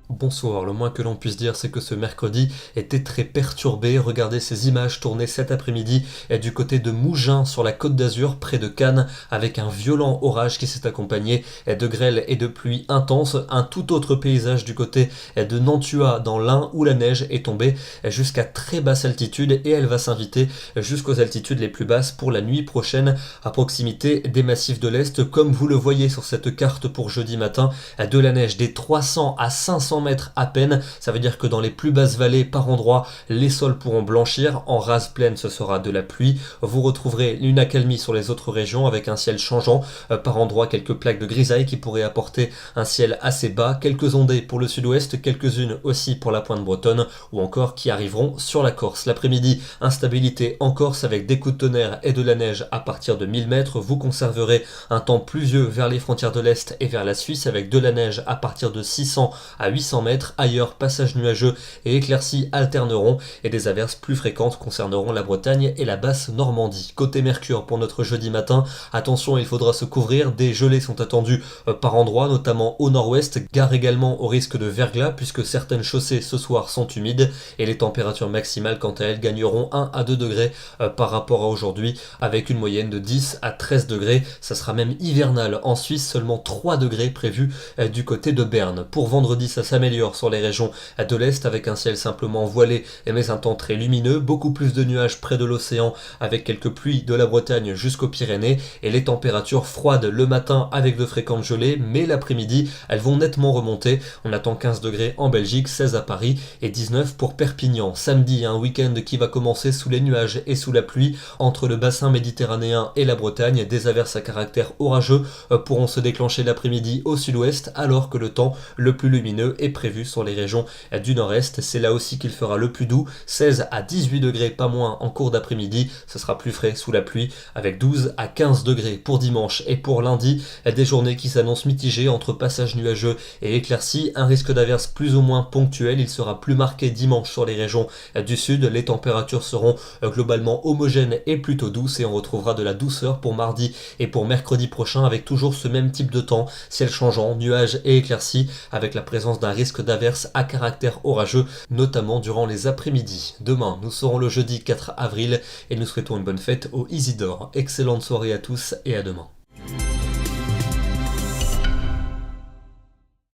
Bonsoir, le moins que l'on puisse dire c'est que ce mercredi était très perturbé. Regardez ces images tournées cet après-midi du côté de Mougins sur la Côte d'Azur près de Cannes avec un violent orage qui s'est accompagné de grêle et de pluie intense. Un tout autre paysage du côté de Nantua dans l'Ain où la neige est tombée jusqu'à très basse altitude et elle va s'inviter jusqu'aux altitudes les plus basses pour la nuit prochaine à proximité des massifs de l'Est. Comme vous le voyez sur cette carte pour jeudi matin, de la neige des 300 à 500 mètres à peine, ça veut dire que dans les plus basses vallées par endroits, les sols pourront blanchir, en rase pleine ce sera de la pluie, vous retrouverez une accalmie sur les autres régions avec un ciel changeant, par endroits quelques plaques de grisaille qui pourraient apporter un ciel assez bas, quelques ondées pour le sud-ouest, quelques-unes aussi pour la pointe bretonne ou encore qui arriveront sur la Corse. L'après-midi, instabilité en Corse avec des coups de tonnerre et de la neige à partir de 1000 mètres, vous conserverez un temps pluvieux vers les frontières de l'Est et vers la Suisse avec de la neige à partir de 600 à 800 mètres. Ailleurs, passages nuageux et éclaircies alterneront et des averses plus fréquentes concerneront la Bretagne et la basse Normandie. Côté Mercure pour notre jeudi matin, attention, il faudra se couvrir. Des gelées sont attendues par endroits, notamment au nord-ouest. Gare également au risque de verglas puisque certaines chaussées ce soir sont humides et les températures maximales quant à elles gagneront 1 à 2 degrés par rapport à aujourd'hui avec une moyenne de 10 à 13 degrés. Ça sera même hivernal en Suisse, seulement 3 degrés prévus du côté de Berne. Pour vendredi, ça s'améliore sur les régions de l'Est avec un ciel simplement voilé mais un temps très lumineux, beaucoup plus de nuages près de l'océan avec quelques pluies de la Bretagne jusqu'aux Pyrénées et les températures froides le matin avec de fréquentes gelées, mais l'après-midi elles vont nettement remonter. On attend 15 degrés en Belgique, 16 à Paris et 19 pour Perpignan. Samedi, un week-end qui va commencer sous les nuages et sous la pluie entre le bassin méditerranéen et la Bretagne. Des averses à caractère orageux pourront se déclencher l'après-midi au sud-ouest alors que le temps le plus lumineux est prévu sur les régions du nord-est. C'est là aussi qu'il fera le plus doux, 16 à 18 degrés pas moins en cours d'après-midi. Ce sera plus frais sous la pluie avec 12 à 15 degrés pour dimanche et pour lundi. Des journées qui s'annoncent mitigées entre passages nuageux et éclaircies. Un risque d'averse plus ou moins ponctuel. Il sera plus marqué dimanche sur les régions du sud. Les températures seront globalement homogènes et plutôt douces et on retrouvera de la douceur pour mardi et pour mercredi prochain avec toujours ce même type de temps. Ciel changeant, nuages et éclaircies avec la présence d'un risque d'averses à caractère orageux, notamment durant les après-midi. Demain, nous serons le jeudi 4 avril et nous souhaitons une bonne fête au Isidore. Excellente soirée à tous et à demain.